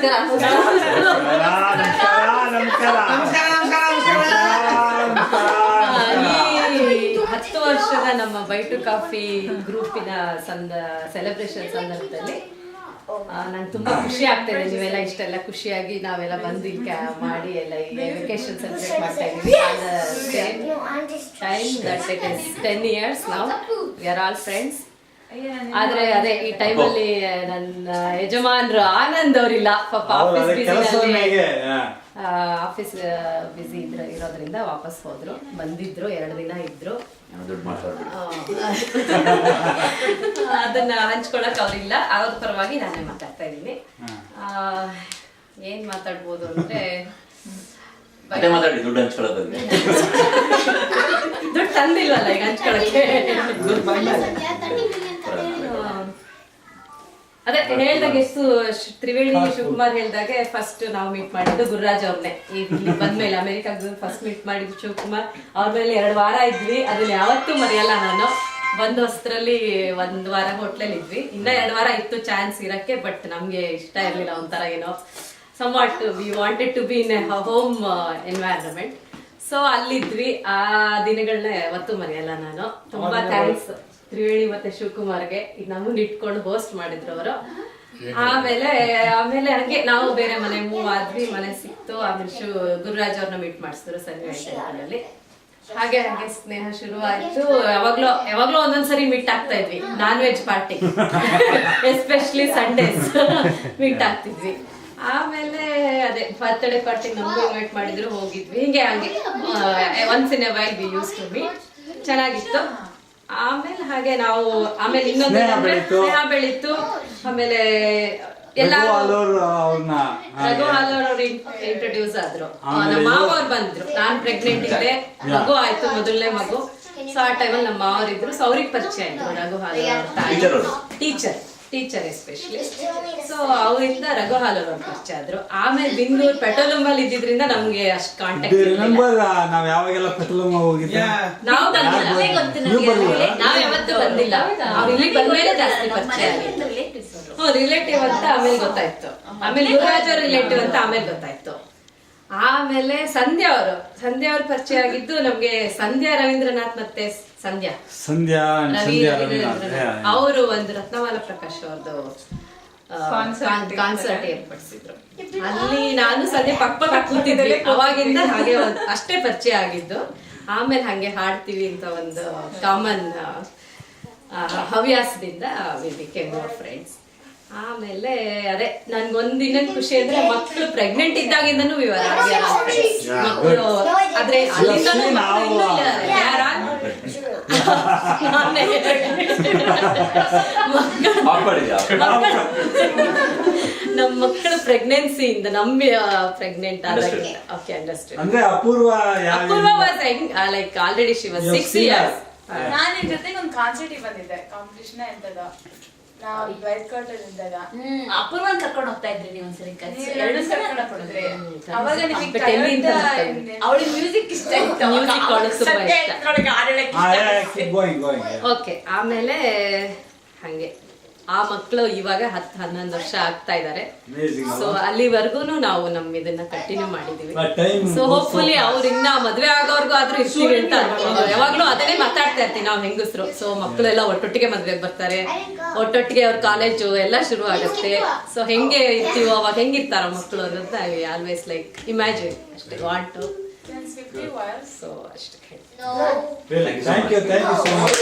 ನಮಸ್ಕಾರ. ಈ 10 ವರ್ಷದ ನಮ್ಮ ಬೈಟು ಕಾಫಿ ಗ್ರೂಪಿನ ಸೆಲೆಬ್ರೇಷನ್ ಸಂದರ್ಭದಲ್ಲಿ ನಂಗೆ ತುಂಬಾ ಖುಷಿ ಆಗ್ತಾ ಇದೆ. ನೀವೆಲ್ಲ ಇಷ್ಟೆಲ್ಲ ಖುಷಿಯಾಗಿ ನಾವೆಲ್ಲ ಬಂದು ಈಗ ಮಾಡಿ ಎಲ್ಲ ಈಗ ವೆಕೇಶನ್ ಸೆಲೆಬ್ರೇಟ್ ಮಾಡ್ತಾ ಇದೀವಿ. Time that it is 10 years now we are all friends. ಆದ್ರೆ ಅದೇ ಈ ಟೈಮಲ್ಲಿ ನನ್ನ ಯಜಮಾನ್ರು ಆನಂದ್ ಅವರಿಲ್ಲ, ಪಾಪ ಆಫೀಸ್ ಬಿಸಿ ಇರೋದ್ರಿಂದ ವಾಪಸ್ ಹೋದ್ರು. ಬಂದಿದ್ರು, 2 ದಿನ ಇದ್ರು. ಅದನ್ನ ಹಂಚ್ಕೊಳಕ್ ಅವ್ರಿಲ್ಲ, ಅವ್ರ ಪರವಾಗಿ ನಾನೇ ಮಾತಾಡ್ತಾ ಇದ್ದೀನಿ. ಏನ್ ಮಾತಾಡ್ಬೋದು ಅಂದ್ರೆ ದುಡ್ಡು ತಂದಿಲ್ವಲ್ಲ ಈಗ ಹಂಚ್ಕೊಳಕ್ಕೆ. ಅದೇ ಹೇಳ್ದಾಗ ಎಷ್ಟು ತ್ರಿವೇಣಿ ಶಿವಕುಮಾರ್ ಹೇಳ್ದಾಗೆ ಫಸ್ಟ್ ನಾವು ಮೀಟ್ ಮಾಡಿದ್ದು ಗುರುರಾಜ್ ಅವ್ರನ್ನೇ. ಇಲ್ಲಿ ಬಂದ್ಮೇಲೆ ಅಮೆರಿಕಾಗ ಫಸ್ಟ್ ಮೀಟ್ ಮಾಡಿದ್ದು ಶಿವಕುಮಾರ್ ಅವ್ರ ಮೇಲೆ 2 ವಾರ ಇದ್ವಿ. ಅದನ್ನ ಯಾವತ್ತೂ ಮರೆಯಲ್ಲ ನಾನು. ಬಂದ್ ಹೊಸದ್ರಲ್ಲಿ 1 ವಾರ ಹೋಟ್ಲಲ್ಲಿ ಇದ್ವಿ. ಇನ್ನ 2 ವಾರ ಇತ್ತು ಚಾನ್ಸ್ ಇರಕ್ಕೆ, ಬಟ್ ನಮ್ಗೆ ಇಷ್ಟ ಇರ್ಲಿಲ್ಲ. ಒಂಥರ ಏನೋ somewhat we wanted to be in a home environment. So ಅಲ್ಲಿದ್ವಿ. ಆ ದಿನಗಳನ್ನ ಯಾವತ್ತೂ ಮರೆಯಲ್ಲ ನಾನು. ತುಂಬಾ ಥ್ಯಾಂಕ್ಸ್ ತ್ರಿವೇಣಿ ಮತ್ತೆ ಶಿವಕುಮಾರ್ಗೆ. ಈಗ ನಮ್ಮನ್ನ ಇಟ್ಕೊಂಡು ಹೋಸ್ಟ್ ಮಾಡಿದ್ರು ಅವರು. ಆಮೇಲೆ ಹಂಗೆ ನಾವು ಬೇರೆ ಮನೆ ಮೂವ್ ಆದ್ವಿ, ಮನೆ ಸಿಕ್ತು. ಆಮೇಲೆ ಗುರುರಾಜ್ ಅವ್ರನ್ನ ಮೀಟ್ ಮಾಡಿಸಿದ್ರು ಸನ್ನಿವೇಶದಲ್ಲಿ. ಹಾಗೆ ಸ್ನೇಹ ಶುರು ಆಯ್ತು. ಯಾವಾಗ್ಲೂ ಒಂದೊಂದ್ಸರಿ ಮೀಟ್ ಆಗ್ತಾ ಇದ್ವಿ. Non veg party especially Sundays meet ಆಗ್ತಿದ್ವಿ. ಆಮೇಲೆ ಅದೇ ಬರ್ತ್ಡೇ ಪಾರ್ಟಿ ನಮಗೂ ಇನ್ವೈಟ್ ಮಾಡಿದ್ರು, ಹೋಗಿದ್ವಿ. ಹಂಗೆ once in a while we use to meet. ಚೆನ್ನಾಗಿತ್ತು. ಆಮೇಲೆ ನಾವು ಇನ್ನೊಂದು ಸ್ನೇಹ ಬೆಳೀತು. ಆಮೇಲೆ ಎಲ್ಲ ರಘು ಹಾಲೋರ್ ಅವ್ರು ಇಂಟ್ರೊಡ್ಯೂಸ್ ಆದ್ರು. ನಮ್ಮ ಮಾವ ಅವ್ರು ಬಂದ್ರು. ನಾನ್ ಪ್ರೆಗ್ನೆಂಟ್ ಇದ್ದೆ, ಮಗು ಆಯ್ತು, ಮೊದಲನೇ ಮಗು. ಸೊ ಆ ಟೈಮಲ್ಲಿ ನಮ್ಮ ಮಾವರಿದ್ರು. ಸೊ ಅವ್ರಿಗೆ ಪರಿಚಯ ಆಯ್ತು ರಘು ಹಾಲೋರ್ ಟೀಚರ್ ಎಸ್ಪೆಷಲಿ. ಸೊ ಅವರಿಂದ ರಘು ಹಾಲೋರ್ ಅವ್ರು ಪರಿಚಯ ಆದ್ರು. ಆಮೇಲೆ ಬೆಂಗಳೂರು ಪೆಟ್ರೋಲಂಬಲ್ ಇದ್ದಿದ್ರಿಂದ ನಮ್ಗೆ ಅಷ್ಟು ಕಾಂಟ್ಯಾಕ್ಟ್ ನಾವ್ ಯಾವಾಗೆಲ್ಲ ಪೆಟ್ರೋಲಂಬ ಹೋಗಿದ್ದೆ, ನಾವ್ ಯಾವತ್ತೂ ಬಂದಿಲ್ಲ. ಅವ್ರು ಇಲ್ಲಿ ಬಂದ್ಮೇಲೆ ಜಾಸ್ತಿ ಪರಿಚಯ ಆಗಿತ್ತು. ರಿಲೇಟಿವ್ ಅಂತ ಆಮೇಲೆ ಗೊತ್ತಾಯ್ತು. ಆಮೇಲೆ ಯುವರಾಜ್ ಅವ್ರ ರಿಲೇಟಿವ್ ಅಂತ ಆಮೇಲೆ ಗೊತ್ತಾಯ್ತು. ಆಮೇಲೆ ಸಂಧ್ಯಾ ಅವ್ರ ಪರಿಚಯ ಆಗಿದ್ದು ನಮ್ಗೆ. ಸಂಧ್ಯಾ ರವೀಂದ್ರನಾಥ್ ಮತ್ತೆ ಸಂಧ್ಯಾ ಅವರು ಒಂದು ರತ್ನಮಾಲ ಪ್ರಕಾಶ್ ಅವ್ರದ್ದು ಕಾನ್ಸರ್ಟ್ ಏರ್ಪಡಿಸಿದ್ರು. ಅಲ್ಲಿ ನಾನು ಸಂಧ್ಯಾ ಪಕ್ಕ ಕೂತಿದ್ವಿ. ಅವಾಗಿಂದ ಹಾಗೆ ಅಷ್ಟೇ ಪರಿಚಯ ಆಗಿದ್ದು. ಆಮೇಲೆ ಹಂಗೆ ಹಾಡ್ತೀವಿ ಅಂತ ಒಂದು ಕಾಮನ್ ಹವ್ಯಾಸದಿಂದ ವಿ ಬಿಕೇಮ್ ಮೋರ್ ಫ್ರೆಂಡ್ಸ್. ಆಮೇಲೆ ಅದೇ ನನ್ಗೊಂದಿನ ಖುಷಿ ಅಂದ್ರೆ ಮಕ್ಕಳು ಪ್ರೆಗ್ನೆಂಟ್ ಇದ್ದಾಗಿಂದನೂ ಮಕ್ಕಳು. ಆದ್ರೆ ಅಲ್ಲಿಂದನೂ ನಮ್ಮ ಮಕ್ಕಳು ಪ್ರೆಗ್ನೆನ್ಸಿಯಿಂದ ಪ್ರೆಗ್ನೆಂಟ್ ಆದಾಗ Apoorva like already she was 6 years. ನಾನು ನಿನ್ ಜೊತೆಗೆ ಒಂದು ಕಾನ್ಸರ್ಟ್ ಬಂದಿದ್ದೆ, ಕಾಂಪಿಟೇಷನ್ ಎಂತದ ಅಪೂರ್ವನ್ ಕರ್ಕೊಂಡು ಹೋಗ್ತಾ ಇದ್ರಿ ನೀವು ಒಂದ್ಸರಿ? ಅವಾಗ ಅವಳಿಗೆ ಮ್ಯೂಸಿಕ್ ಇಷ್ಟ ಇತ್ತು. ಓಕೆ. ಆಮೇಲೆ ಹಂಗೆ ಆ ಮಕ್ಕಳು ಇವಾಗ 10-11 ವರ್ಷ ಆಗ್ತಾ ಇದಾರೆ. ಸೊ ಅಲ್ಲಿವರೆಗೂ ನಾವು ನಮ್ ಇದನ್ನ ಕಂಟಿನ್ಯೂ ಮಾಡಿದೀವಿ. ಸೊ ಹೋಪ್ಫುಲಿ ಅವ್ರ ಇನ್ನ ಮದ್ವೆ ಆಗೋರ್ಗು ಆದ್ರೂ ಇರ್ತೀವಿ ಅಂತ ಅನ್ಕೊಂಡು ಯಾವಾಗ್ಲೂ ಅದನ್ನೇ ಮಾತಾಡ್ತಾ ಇರ್ತೀವಿ ನಾವು ಹೆಂಗಸ್ರು. ಸೊ ಮಕ್ಕಳೆಲ್ಲ ಒಟ್ಟೊಟ್ಟಿಗೆ ಮದ್ವೆಗೆ ಬರ್ತಾರೆ, ಒಟ್ಟೊಟ್ಟಿಗೆ ಅವ್ರ ಕಾಲೇಜು ಎಲ್ಲ ಶುರು ಆಗುತ್ತೆ. ಸೊ ಹೆಂಗೆ ಇರ್ತೀವೋ ಅವಾಗ ಹೆಂಗಿರ್ತಾರ ಮಕ್ಕಳು ಅನ್ನೋದು ಐ ಆಲ್ವೇಸ್ ಲೈಕ್ ಇಮ್ಯಾಜಿನ್ ಅಷ್ಟೇ. ವಾಂಟ್ ಟು ಸೊ ಅಷ್ಟೇ. Thank you so much.